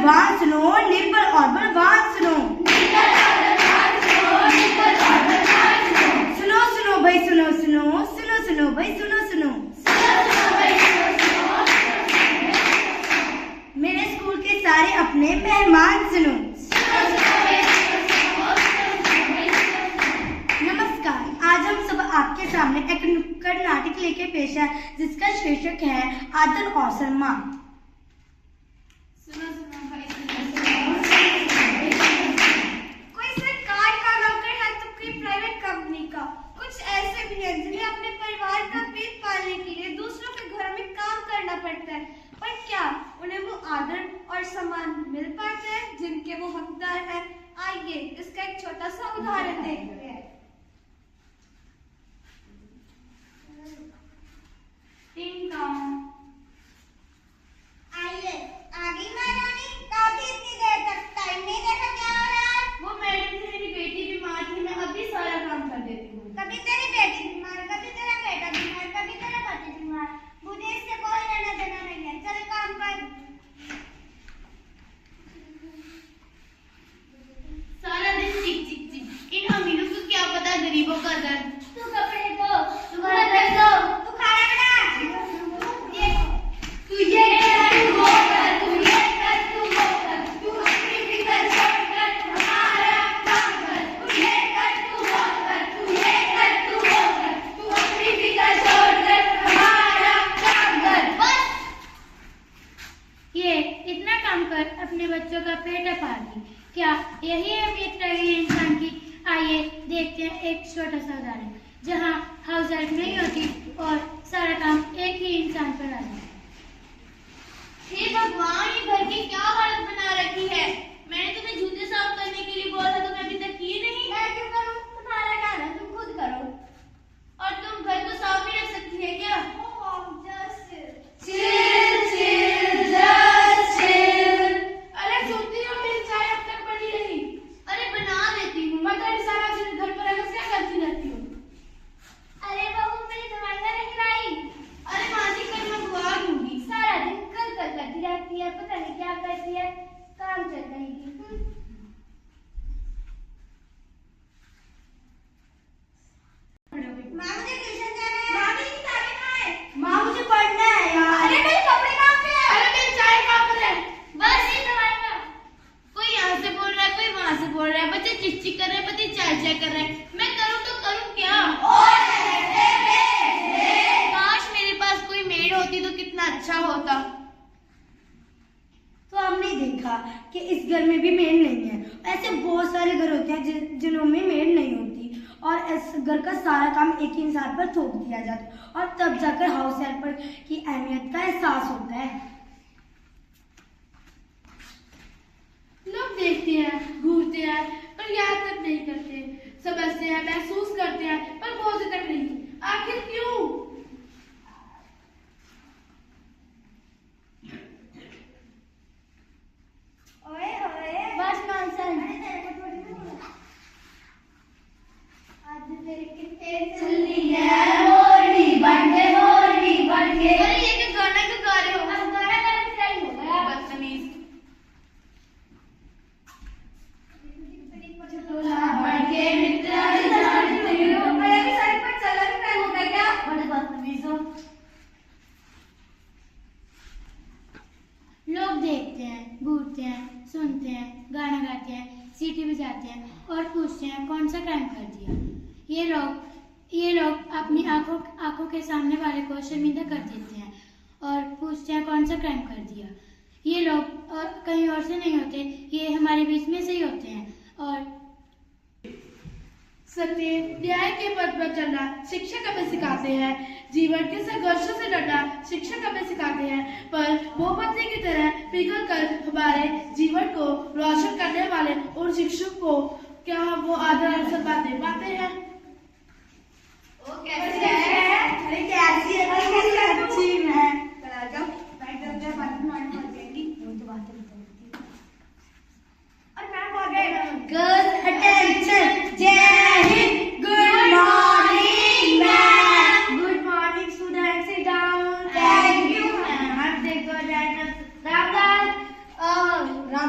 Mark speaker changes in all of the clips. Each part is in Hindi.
Speaker 1: बलवान सुनो, निब्बल और बलवान सुनो। सुनो सुनो भाई सुनो सुनो, सुनो सुनो भाई सुनो सुनो। मेरे स्कूल के सारे अपने मेहमान सुनो। नमस्कार, आज हम सब आपके सामने एक नुक्कड़ नाटक लेके पेश है जिसका शीर्षक है आदर और सम्मान।
Speaker 2: कोई सरकार का नौकर है तो कोई प्राइवेट कंपनी का। कुछ ऐसे भी हैं जिन्हें अपने परिवार का पेट पालने के लिए दूसरों के घर में काम करना पड़ता है, पर क्या उन्हें वो आदर और सम्मान मिल पाते हैं जिनके वो हकदार हैं? आइए इसका एक छोटा सा उदाहरण देखते हैं।
Speaker 3: आइए, आगे महारानी, काफी इतनी देर तक टाइम नहीं देखा, क्या हो रहा है?
Speaker 2: वो मैडम से मेरी बेटी बीमार थी, मैं अभी सारा काम कर देती हूँ।
Speaker 3: कभी तेरी बेटी बीमार, कभी तेरा बेटा बीमार, कभी तेरा पति बीमार। मुझे इससे कोई लेना देना नहीं है, चल काम कर।
Speaker 2: सारा दिन चिक चिक चिक, इन अमीरों को क्या पता गरीबों का दर्द।
Speaker 3: तू कपड़े धो, तू घर कर दो, तू खाना बना।
Speaker 2: तू ये कर, तू वो कर, तू ये कर, तू वो कर, तू अपनी फिक्र छोड़ कर हमारा काम कर। तू ये कर, तू वो कर, तू ये कर, तू वो कर, तू अपनी फिक्र छोड़ कर हमारा काम कर। बस
Speaker 4: ये इतना काम कर अपने बच्चों का पेट पाली, क्या यही अहमियत रही है इंसान की? आइए देखते हैं एक छोटा सा उदाहरण जहाँ हाउस हेल्प नहीं होती और सारा काम एक ही इंसान पर आ जाए।
Speaker 2: हे भगवान, ये घर की क्या हालत बना रखी है। मैंने तुम्हें जूते साफ करने के लिए बोला, तुमने अभी तक किए नहीं।
Speaker 3: मैं क्यों करूं? तुम्हारा काम है, तुम खुद करो।
Speaker 2: और तुम घर को साफ भी रख सकती है क्या? अरे सोती हो, मेरी चाय अब तक पड़ी रही। अरे बना देती हूँ, मैं तो सारा दिन घर पर रहकर क्या करती रहती हूँ।
Speaker 3: अरे बहू, मेरी दवाइयाँ नहीं लाई।
Speaker 2: अरे माजी, कल मैं बुआ दूंगी।
Speaker 3: सारा दिन कल करती रहती है, पता नहीं क्या करती है, काम चल रही थी। माँ, मुझे ट्यूशन जाना है।
Speaker 2: माँ, मेरी किताबें कहाँ है?
Speaker 1: माँ मुझे पढ़ना है यार।
Speaker 3: अरे मेरे कपड़े कहाँ पे है?
Speaker 2: अरे मेरी चाय कहाँ पर है? बस ये दवाइयाँ। कोई यहाँ से बोल रहा है, कोई वहाँ से बोल रहा है। बच्चे चिक-चिक कर रहे हैं, बच्चे चाय-चाय कर रहे हैं। मैं करूँ तो करूँ क्या? काश मेरे पास कोई मेड होती तो कितना अच्छा होता।
Speaker 1: तो हमने देखा कि इस घर में भी मेड नहीं है। ऐसे बहुत सारे घर होते हैं जिन्हों में मेड नहीं होती और इस घर का सारा काम एक ही इंसान पर थोप दिया जाता है और तब जाकर हाउस हेल्पर की अहमियत का एहसास होता है।
Speaker 2: लोग देखते हैं, घूरते हैं, पर याद तक नहीं करते। समझते हैं, महसूस करते हैं, पर पहुंचते तक नहीं। आखिर क्यों?
Speaker 3: ओए ओए,
Speaker 4: बस नॉनसेंस।
Speaker 3: अरे तेरे को थोड़ी ना बोला। आज तेरे कितने
Speaker 2: चल रही है मोरनी बनके, मोरनी बनके। अरे ये क्या गाना क्यों गा रहे हो?
Speaker 3: अब गाना गाना भी सही हो गया।
Speaker 2: बदतमीज।
Speaker 3: चटोला
Speaker 2: बनके मित्रा जानती हूँ।
Speaker 3: मेरे भी सर पर चलन पे हो गया क्या?
Speaker 2: बड़े बदतमीज हो।
Speaker 4: लोग देखते हैं, घूरते हैं, सुनते हैं, गाना गाते हैं, सीटी बजाते हैं और पूछते हैं कौन सा क्राइम कर दिया। ये लोग अपनी आंखों के सामने वाले को शर्मिंदा कर देते हैं और पूछते हैं कौन सा क्राइम कर दिया। ये लोग और कहीं और से नहीं होते, ये हमारे बीच में से ही होते हैं। और
Speaker 2: सत्य न्याय के पथ पर चलना शिक्षक हमें सिखाते हैं। जीवन के संघर्षों से लड़ना शिक्षक हमें सिखाते हैं, पर मोमबत्ती की तरह पिघल कर हमारे जीवन को रोशन करने वाले उन शिक्षक को क्या हम वो आदर और सम्मान दे पाते हैं?
Speaker 3: वो कैसी है?
Speaker 1: अरे कैसी है? कैसी अच्छी है।
Speaker 3: चला जाओ, बैठ जाओ, जब बात में मर जाएगी।
Speaker 1: वो तो बातें बताती है।
Speaker 3: और मैम आ गए।
Speaker 1: Girls attention, जय Hind. Good morning ma'am. Good morning students, sit down.
Speaker 3: Thank you,
Speaker 1: ma'am. अब देखो राम लाल। राम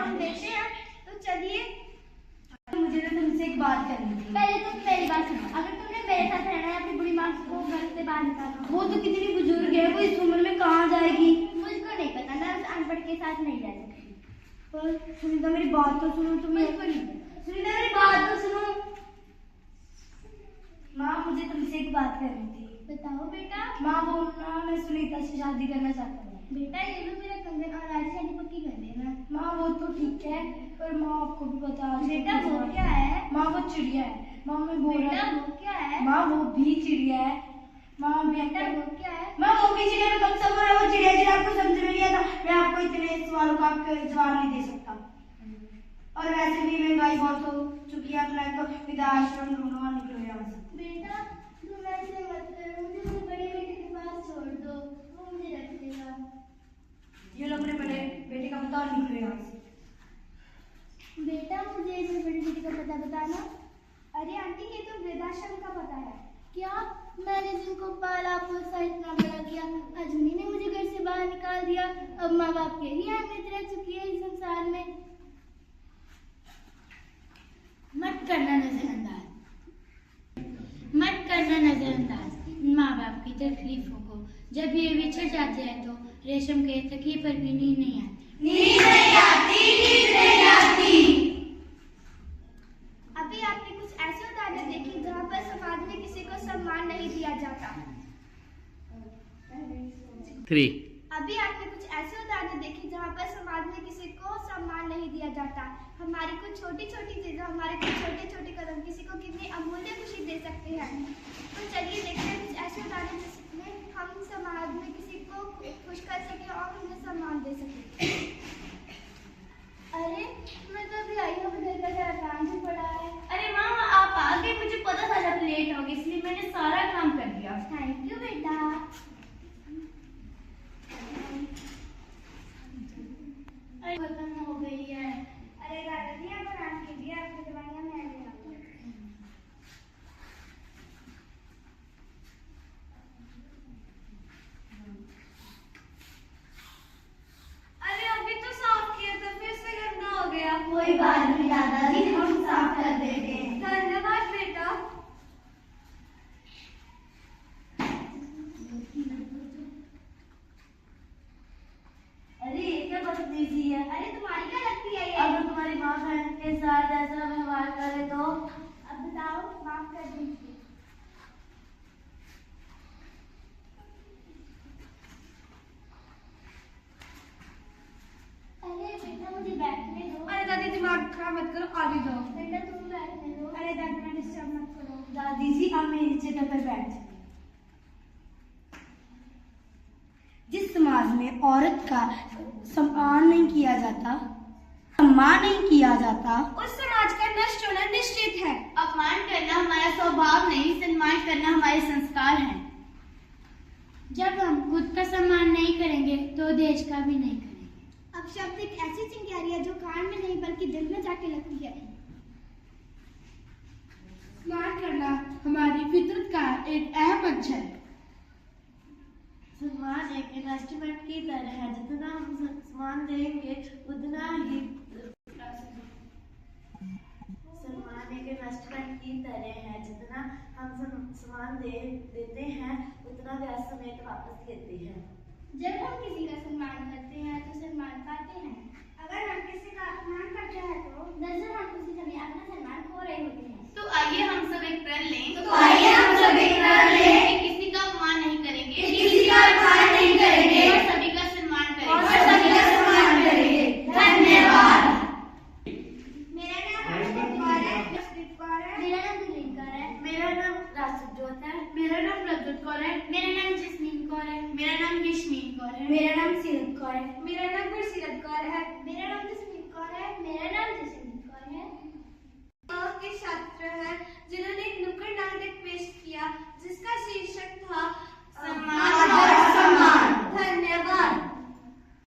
Speaker 2: हम देते हैं। तो चलिए,
Speaker 1: मुझे ना तुमसे एक बात करनी थी।
Speaker 3: पहले तुम मेरी बात सुनो। अगर तुमने मेरे साथ रहना है, अपनी बुढ़ी माँ को घर से बाहर निकालना।
Speaker 1: वो तो कितनी बुजुर्ग है, वो इस उम्र में कहाँ जाएगी?
Speaker 3: मुझको नहीं पता, मैं उस अनपढ़ के साथ नहीं रह सकती।
Speaker 1: पर सुनीता मेरी बात तो सुनो।
Speaker 3: मुझको नहीं पता।
Speaker 1: सुनीता मेरी बात तो सुनो। माँ मुझे तुमसे एक बात करनी थी।
Speaker 3: बताओ बेटा।
Speaker 1: माँ वो ना मैं सुनीता से शादी करना चाहता हूँ।
Speaker 3: बेटा ये लो मेरा कंगन और आज शादी पक्की कर देना।
Speaker 1: माँ वो तो ठीक है, पर माँ आपको भी पता है
Speaker 3: बेटा वो क्या है?
Speaker 1: माँ वो चिड़िया है। माँ मैं बोल
Speaker 3: बेटा
Speaker 1: रहा
Speaker 3: वो क्या है?
Speaker 1: माँ वो भी चिड़िया है। माँ
Speaker 3: बेटा वो क्या है?
Speaker 1: माँ वो भी चिड़िया, मैं कब से बोल रहा हूँ चिड़िया चिड़िया, आपको समझ में नहीं आता। मैं आपको इतने सवालों का जवाब नहीं दे सकता। और वैसे भी महंगाई बहुत हो चुकी है, अपना एक वृद्धाश्रम ढूंढो और निकलो यहाँ से।
Speaker 3: बेटा तुम ऐसे मत करो, मुझे अपने बड़े बेटे के पास छोड़ दो, वो मुझे रख देगा।
Speaker 1: ये लो अपने बड़े बेटे का पता और निकलो यहाँ से।
Speaker 3: बेटा मुझे अपने बड़े बेटे का पता बताना। अरे आंटी ये तो वृद्धाश्रम का पता है। क्या? मैंने जिनको पाला पोसा इतना बड़ा किया, आज उन्हीं ने मुझे घर से बाहर निकाल दिया। अब माँ बाप के ही अहमियत रह चुकी है इस संसार में।
Speaker 4: मत करना नजरअंदाज, मत करना नजरअंदाज माँ बाप की तकलीफों को। जब ये बिछड़ जाते हैं तो रेशम के तकिए पर भी नींद नहीं आती।
Speaker 1: नींद नहीं आती, नींद नहीं आती।
Speaker 2: अभी आपने कुछ ऐसे उदाहरण देखे जहाँ पर समाज में किसी को सम्मान नहीं दिया जाता।
Speaker 5: 3
Speaker 2: अभी आपने कुछ ऐसे उदाहरण देखे जहाँ पर समाज में किसी को सम्मान नहीं दिया जाता। हमारी कुछ छोटी छोटी चीजें, हमारे कुछ छोटे छोटे कदम किसी को कितनी अमूल्य खुशी दे सकते हैं। तो चलिए देखते हैं कुछ ऐसे उदाहरण जिसमें हम समाज में किसी को खुश कर सके और उन्हें सम्मान दे सके।
Speaker 3: अरे मैं तो अभी आई हूँ, घर का जरा काम भी पड़ा है।
Speaker 6: अरे माँ आप आ गए, मुझे पता था जब लेट होगी इसलिए मैंने सारा काम कर दिया।
Speaker 3: थैंक यू बेटा।
Speaker 4: अरे खत्म हो गई है।
Speaker 3: अरे दादाजी आप आराम कीजिए, आपकी दवाइयाँ मैं ले आऊँ।
Speaker 2: अरे अभी तो साफ किया था, फिर से गंदा हो गया।
Speaker 1: कोई बात नहीं दादाजी, हम साफ कर देते हैं।
Speaker 2: धन्यवाद बेटा।
Speaker 6: अरे ये क्या बदतमीजी है।
Speaker 3: अरे तुम्हारी क्या लगती है ये?
Speaker 6: अगर तुम्हारी माँ बहन के साथ ऐसा व्यवहार करे तो?
Speaker 3: अब बताओ, माफ कर दीजिए। अरे बेटा मुझे बैठने दो।
Speaker 2: अरे दादी दिमाग खराब मत करो, आगे जाओ।
Speaker 3: बेटा तुम बैठने दो। अरे दादी मैं डिस्टर्ब मत करो।
Speaker 1: दादी जी आप मेरी जगह पर बैठ जाइए। जिस समाज में औरत का सम्मान नहीं किया जाता, सम्मान नहीं किया जाता,
Speaker 2: उस समाज का नष्ट होना निश्चित है।
Speaker 6: अपमान करना हमारा स्वभाव नहीं, सम्मान करना हमारे संस्कार हैं।
Speaker 4: जब हम खुद का सम्मान नहीं करेंगे तो देश का भी नहीं करेंगे।
Speaker 3: अब शब्द एक ऐसी चिंगारी है जो कान में नहीं बल्कि दिल में जाके लगती है।
Speaker 7: सम्मान करना हमारी फितरत का एक अहम अंश है।
Speaker 6: सम्मान एक इन्वेस्टमेंट की तरह है, जितना हम सम्मान देंगे उतना ही सम्मान एक इन्वेस्टमेंट की तरह है, जितना हम सम्मान देते हैं उतना ब्याज समेत वापस लेते हैं।
Speaker 3: जब हम किसी का सम्मान करते हैं तो सम्मान पाते हैं। अगर हम किसी का अपमान करते हैं तो दरअसल हम उसी समय अपना सम्मान खो रहे होते हैं।
Speaker 6: तो आइए हम सब एक प्रण लें।
Speaker 1: तो आइए हम सब एक प्रण लें।
Speaker 6: कि किसी का अपमान नहीं करेंगे,
Speaker 1: किसी का अपमान नहीं करेंगे
Speaker 6: और सभी का सम्मान
Speaker 1: और
Speaker 6: करेंगे।
Speaker 1: सभी का सम्मान करेंगे। धन्यवाद।
Speaker 3: मेरा नाम हर्षदीप कौर है। मेरा नाम दिलीप कौर है।
Speaker 6: मेरा नाम राजजोत है।
Speaker 7: मेरा नाम प्रज्वत कौर है।
Speaker 4: मेरा नाम जस्मीन कौर है।
Speaker 6: मेरा नाम यशमीन कौर है।
Speaker 1: मेरा नाम सीरत कौर है।
Speaker 2: मेरा नाम गुरसीरत कौर है।
Speaker 3: मेरा नाम जसमीत कौर है। मेरा नाम जसमीत